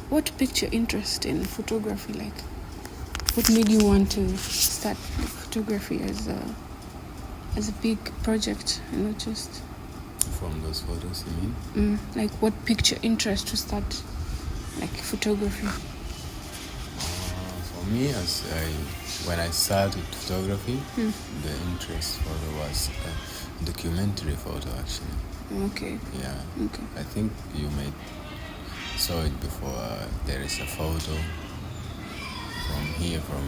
what piqued your interest in photography? Like, what made you want to start photography as a big project and not just... From those photos, you mean? Like, what piqued your interest to start, like, photography? For me, when I started photography, the interest photo was documentary photo, actually. Okay. Yeah. Okay. I think you saw it before. There is a photo from here, from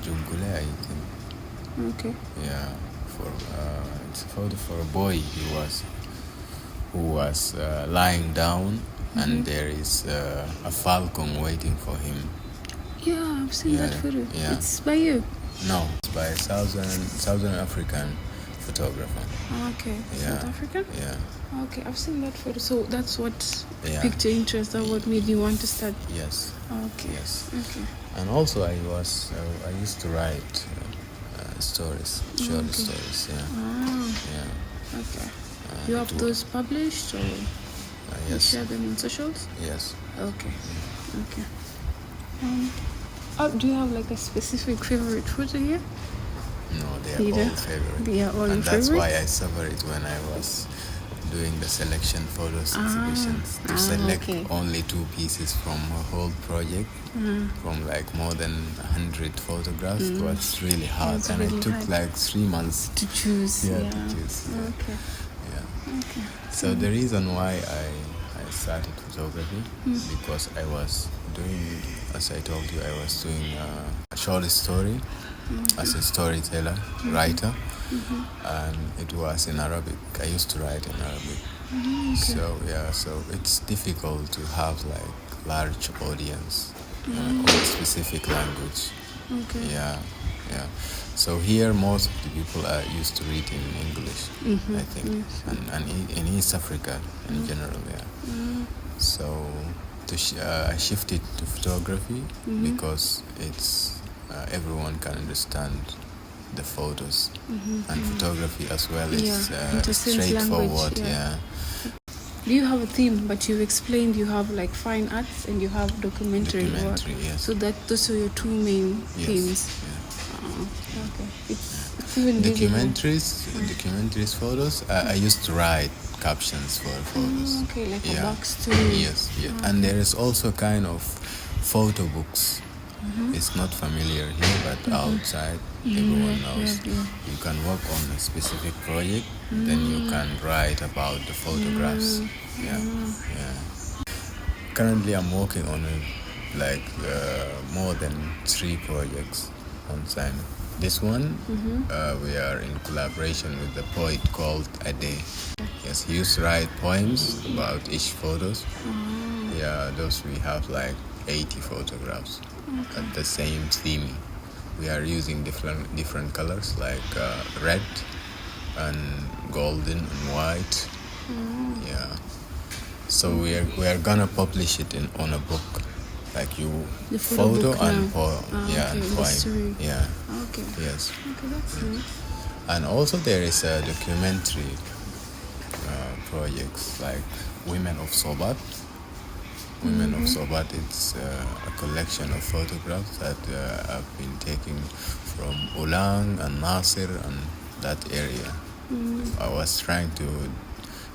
Jungule, I think. Okay. Yeah. It's a photo for a boy who was lying down, and there is a falcon waiting for him. Yeah, I've seen that photo. Yeah. It's by you? No, it's by a Southern African photographer. Okay. Yeah. South African? Yeah. Okay, I've seen that photo. So that's what piqued your interest, or what made you want to start? Yes. Okay. Yes. Okay. And also I used to write stories, short stories. Yeah. Yeah. Okay. You have those published, or you yes. share them on socials? Yes. Okay. Okay. Do you have like a specific favorite photo here? No, they are all favorite. They are all and favorite? that's why I suffered it when I was doing the selection photos exhibitions, to select only 2 pieces from a whole project, from like more than 100 photographs. It was really hard, and it took like 3 months to choose. To choose. Yeah. Okay. Yeah. Okay. So the reason why I started photography, because I was doing, as I told you, I was doing a short story as a storyteller, writer, and it was in Arabic. I used to write in Arabic. So it's difficult to have like large audience on a specific language. Okay. Yeah. So here most of the people are used to read in English, I think, and in East Africa in general. Yeah. So I shifted to photography because it's everyone can understand the photos, and photography as well is straightforward. Yeah. Do you have a theme? But you explained you have like fine arts and you have documentary work. Yes. So those are your 2 main themes. Yeah. Okay. It's even documentaries photos. I used to write captions for photos. Okay, like a backstory. Yes. And there is also kind of photo books. It's not familiar here, but outside everyone knows. You can work on a specific project, then you can write about the photographs. Yeah. Currently I'm working on more than 3 projects on time. This one, we are in collaboration with a poet called Ade. Yes, he used to write poems about each photos. Yeah, those we have like 80 photographs at the same theme. We are using different colors like red and golden and white. Yeah. So we are gonna publish it on a book, like the photo and and poem. Yeah. Okay. Yes. Okay, that's nice. And also there is a documentary projects like Women of Sobat. Women of Sobat, it's a collection of photographs that have been taken from Ulang and Nasir and that area. I was trying to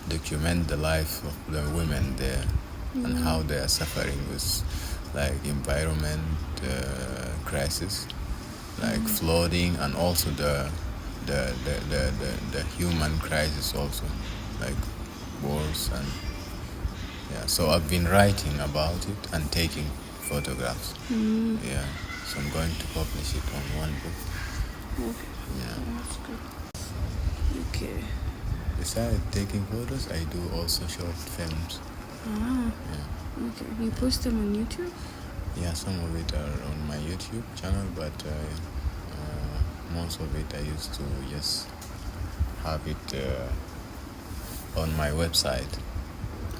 document the life of the women there and how they are suffering with like environment crisis, like flooding, and also the human crisis also, like wars and so I've been writing about it and taking photographs. Yeah, so I'm going to publish it on one book. Okay. Yeah. That's good. Okay. Besides taking photos, I do also short films. Yeah. Okay. You post them on YouTube? Yeah, some of it are on my YouTube channel, but most of it I used to just have it on my website.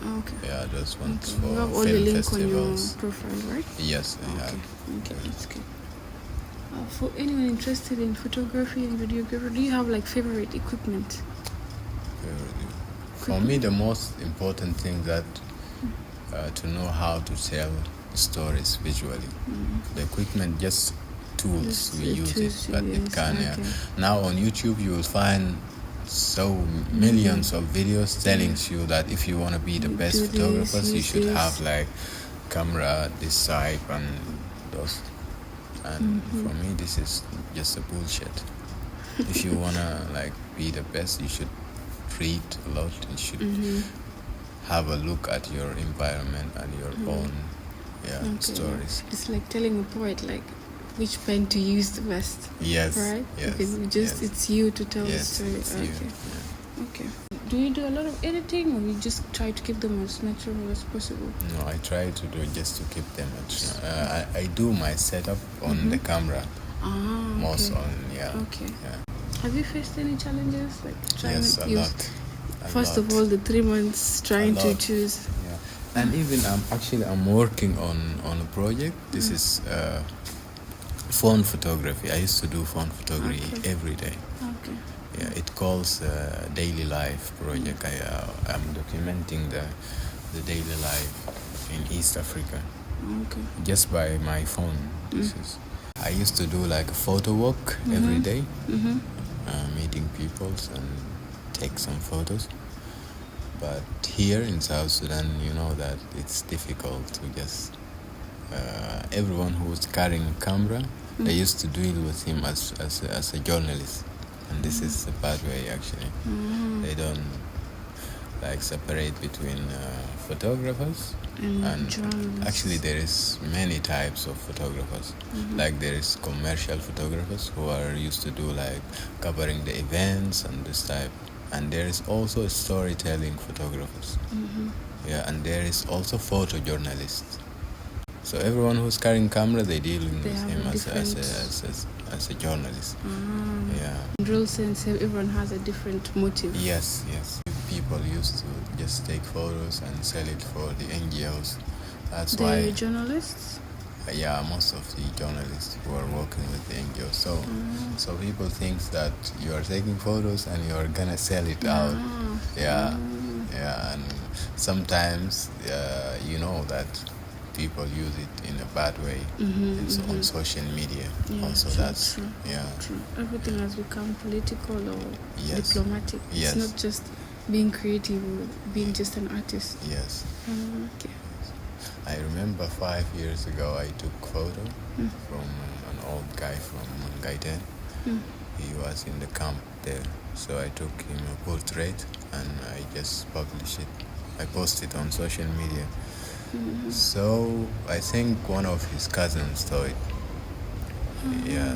Okay. Yeah, those ones for you have all film the link festivals. on your profile, right? Yes, I have. Okay, that's good. For anyone interested in photography and videography, do you have like favorite equipment? For me, the most important thing that to know how to tell stories visually. The equipment just tools, we use it, but it can. Now on YouTube you will find so millions of videos telling you that if you want to be the best photographers, you should have like camera this type and those. And for me, this is just a bullshit. If you wanna like be the best, you should read a lot. You should have a look at your environment and your own stories. It's like telling a poet like which pen to use the best. Yes. Right? Yes. Because it's you to tell the story. It's okay. You. Okay. Do you do a lot of editing, or you just try to keep them as natural as possible? No, I try to do it just to keep them natural. I do my setup on the camera. Most on Okay. Have you faced any challenges like trying yes, to a use? lot. First of all, the 3 months trying to choose. Yeah. And even I'm working on a project. This is phone photography. I used to do phone photography every day. Okay. Yeah, it calls daily life project. I'm documenting the daily life in East Africa. Okay. Just by my phone. I used to do like a photo walk every day, meeting people and take some photos. But here in South Sudan, you know that it's difficult to just everyone who's carrying a camera, they used to deal with him as a journalist, and this is a bad way actually. They don't like separate between photographers and journalists. Actually there is many types of photographers. Like there is commercial photographers who are used to do like covering the events and this type, and there is also storytelling photographers. And there is also photojournalists. So everyone who's carrying camera, they deal with him as a journalist. In real sense, everyone has a different motive. Yes. People used to just take photos and sell it for the NGOs. That's why. The journalists? Yeah, most of the journalists who are working with the NGOs. So people think that you are taking photos and you are gonna sell it out. And sometimes you know that people use it in a bad way. It's on social media. True. Everything has become political or diplomatic. Yes. It's not just being creative or being just an artist. Yes. Okay. I remember 5 years ago I took photo from an old guy from Gaiten. He was in the camp there, so I took him a portrait and I just published it. I posted on social media. So I think one of his cousins saw it.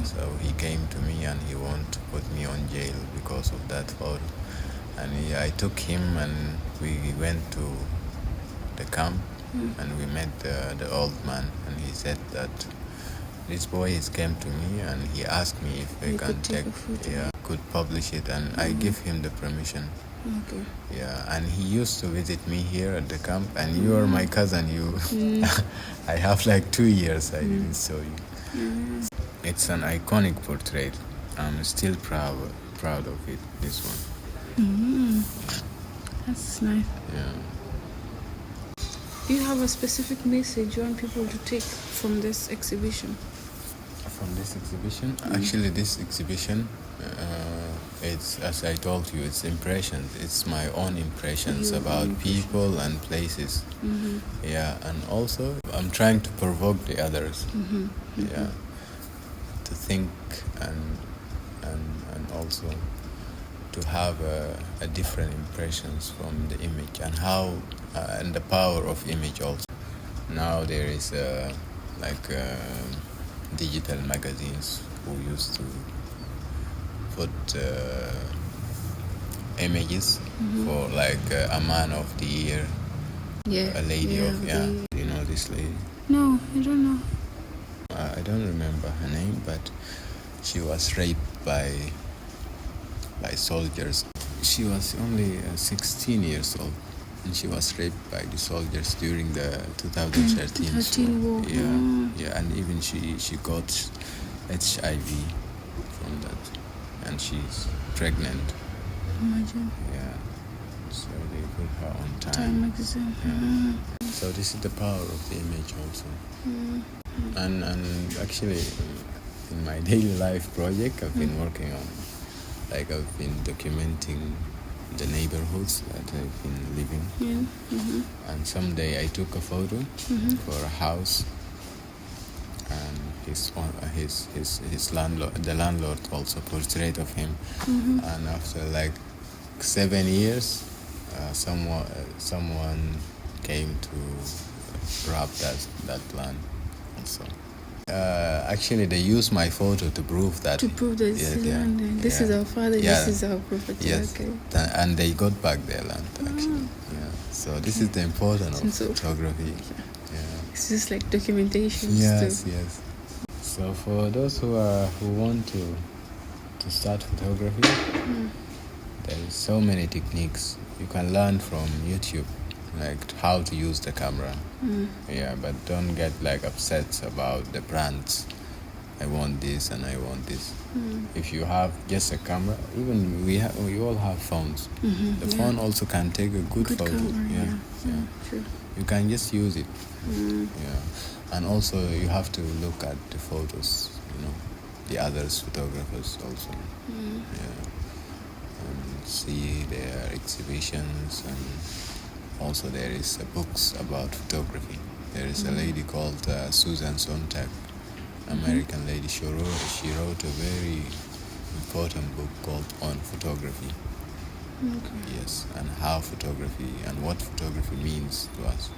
So he came to me and he wanted to put me on jail because of that photo. And I took him and we went to the camp and we met the old man, and he said that this boy came to me and he asked me if I could publish it, and I give him the permission. Okay. And he used to visit me here at the camp, and you are my cousin. I have like 2 years I didn't show you. It's an iconic portrait. I'm still proud of it. This one. That's nice. Do you have a specific message you want people to take from this exhibition? From this exhibition? Actually, this exhibition, it's, as I told you, it's impressions. It's my own impressions about people and places. And also I'm trying to provoke the others. To think and also to have a different impressions from the image, and how and the power of image also. Now there is digital magazines who used to put images for like a man of the year, a lady of Do you know this lady? No, I don't know. I don't remember her name, but she was raped by soldiers. She was only 16 years old, and she was raped by the soldiers during the 2013 war. And even she got HIV from that, and she's pregnant. Imagine. So they put her on Time magazine. So this is the power of the image also. And actually, in my daily life project, I've been working on, like I've been documenting the neighborhoods that I've been living. And someday I took a photo for a house, and his landlord, the landlord, also portrait of him. And after like 7 years, someone came to rob that land also. Actually, they used my photo to prove that. To prove that this is our father, this is our property. Yes. Okay. And they got back their land, actually. Yeah. So this is the importance of photography. Yeah. It's just like documentation. Yes. So for those who want to start photography, there is so many techniques you can learn from YouTube, like how to use the camera. Yeah, but don't get like upset about the brands. I want this and I want this. If you have just a camera, even we all have phones. The phone also can take a good photo. Camera, True. You can just use it. And also you have to look at the photos, the others photographers also. And see their exhibitions, and also there is books about photography. There is a lady called Susan Sontag, American lady. She wrote a very important book called On Photography. Yes, and how photography and what photography means to us.